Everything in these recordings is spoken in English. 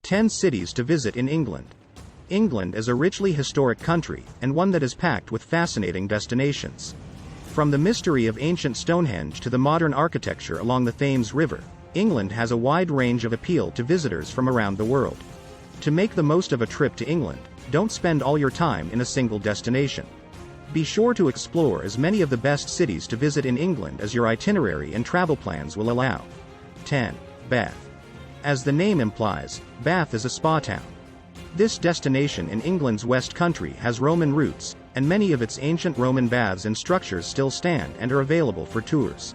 10 cities to visit in England. England is a richly historic country, and one that is packed with fascinating destinations. From the mystery of ancient Stonehenge to the modern architecture along the Thames River, England has a wide range of appeal to visitors from around the world. To make the most of a trip to England, don't spend all your time in a single destination. Be sure to explore as many of the best cities to visit in England as your itinerary and travel plans will allow. 10. Bath. As the name implies, Bath is a spa town. This destination in England's West Country has Roman roots, and many of its ancient Roman baths and structures still stand and are available for tours.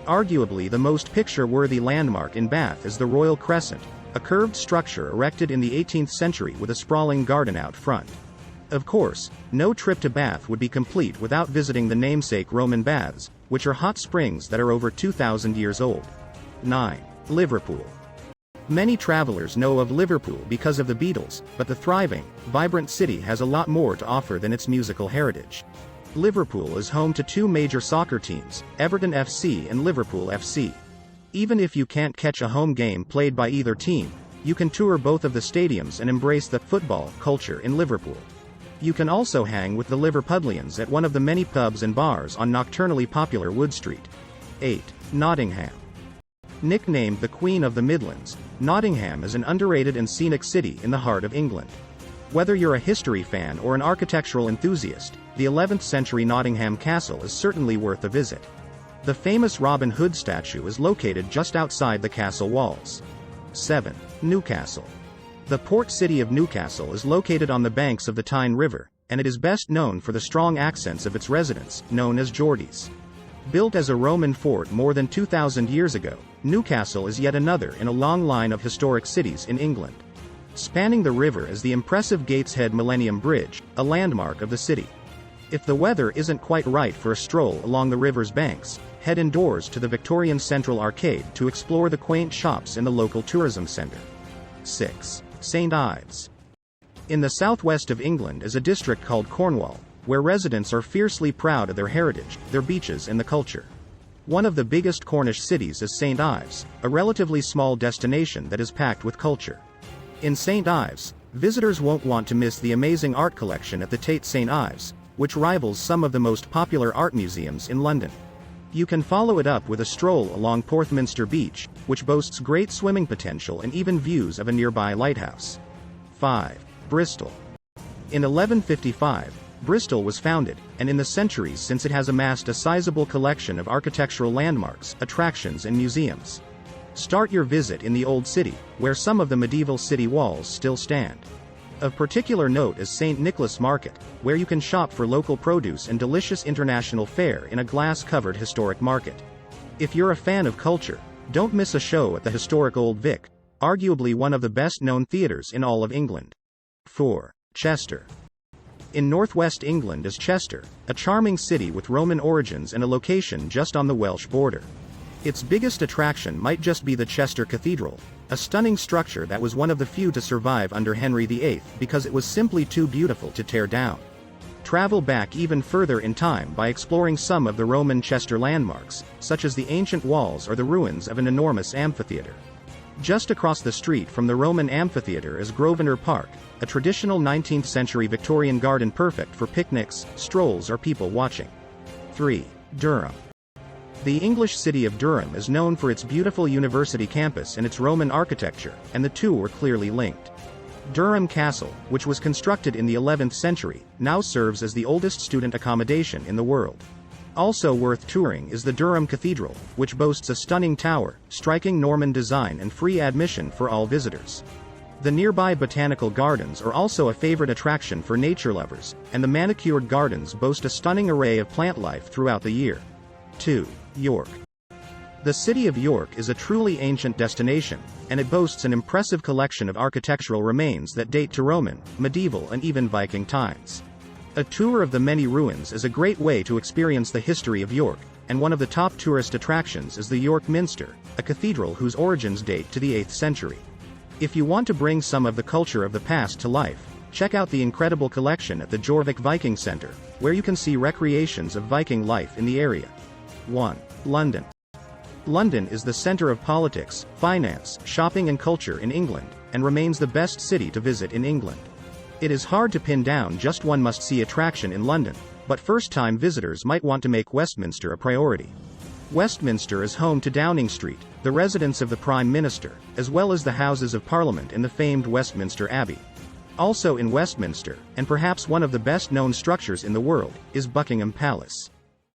Arguably the most picture-worthy landmark in Bath is the Royal Crescent, a curved structure erected in the 18th century with a sprawling garden out front. Of course, no trip to Bath would be complete without visiting the namesake Roman baths, which are hot springs that are over 2,000 years old. 9. Liverpool. Many travelers know of Liverpool because of the Beatles, but the thriving, vibrant city has a lot more to offer than its musical heritage. Liverpool is home to two major soccer teams, Everton FC and Liverpool FC. Even if you can't catch a home game played by either team, you can tour both of the stadiums and embrace the football culture in Liverpool. You can also hang with the Liverpudlians at one of the many pubs and bars on nocturnally popular Wood Street. 8. Nottingham. Nicknamed the Queen of the Midlands, Nottingham is an underrated and scenic city in the heart of England. Whether you're a history fan or an architectural enthusiast, the 11th century Nottingham Castle is certainly worth a visit. The famous Robin Hood statue is located just outside the castle walls. 7. Newcastle. The port city of Newcastle is located on the banks of the Tyne River, and it is best known for the strong accents of its residents, known as Geordies. Built as a Roman fort more than 2,000 years ago, Newcastle is yet another in a long line of historic cities in England. Spanning the river is the impressive Gateshead Millennium Bridge, a landmark of the city. If the weather isn't quite right for a stroll along the river's banks, head indoors to the Victorian Central Arcade to explore the quaint shops in the local tourism centre. 6. St. Ives. In the southwest of England is a district called Cornwall, where residents are fiercely proud of their heritage, their beaches and the culture. One of the biggest Cornish cities is St. Ives, a relatively small destination that is packed with culture. In St. Ives, visitors won't want to miss the amazing art collection at the Tate St. Ives, which rivals some of the most popular art museums in London. You can follow it up with a stroll along Porthminster Beach, which boasts great swimming potential and even views of a nearby lighthouse. 5. Bristol. In 1155, Bristol was founded, and in the centuries since it has amassed a sizable collection of architectural landmarks, attractions and museums. Start your visit in the Old City, where some of the medieval city walls still stand. Of particular note is St. Nicholas Market, where you can shop for local produce and delicious international fare in a glass-covered historic market. If you're a fan of culture, don't miss a show at the historic Old Vic, arguably one of the best-known theatres in all of England. 4. Chester. In northwest England is Chester, a charming city with Roman origins and a location just on the Welsh border. Its biggest attraction might just be the Chester Cathedral, a stunning structure that was one of the few to survive under Henry VIII because it was simply too beautiful to tear down. Travel back even further in time by exploring some of the Roman Chester landmarks, such as the ancient walls or the ruins of an enormous amphitheatre. Just across the street from the Roman amphitheatre is Grosvenor Park, a traditional 19th century Victorian garden perfect for picnics, strolls or people watching. 3. Durham. The English city of Durham is known for its beautiful university campus and its Roman architecture, and the two are clearly linked. Durham Castle, which was constructed in the 11th century, now serves as the oldest student accommodation in the world. Also worth touring is the Durham Cathedral, which boasts a stunning tower, striking Norman design and free admission for all visitors. The nearby botanical gardens are also a favorite attraction for nature lovers, and the manicured gardens boast a stunning array of plant life throughout the year. 2. York. The city of York is a truly ancient destination, and it boasts an impressive collection of architectural remains that date to Roman, medieval and even Viking times. A tour of the many ruins is a great way to experience the history of York, and one of the top tourist attractions is the York Minster, a cathedral whose origins date to the 8th century. If you want to bring some of the culture of the past to life, check out the incredible collection at the Jorvik Viking Centre, where you can see recreations of Viking life in the area. 1. London. London is the centre of politics, finance, shopping and culture in England, and remains the best city to visit in England. It is hard to pin down just one must-see attraction in London, but first-time visitors might want to make Westminster a priority. Westminster is home to Downing Street, the residence of the Prime Minister, as well as the Houses of Parliament and the famed Westminster Abbey. Also in Westminster, and perhaps one of the best-known structures in the world, is Buckingham Palace.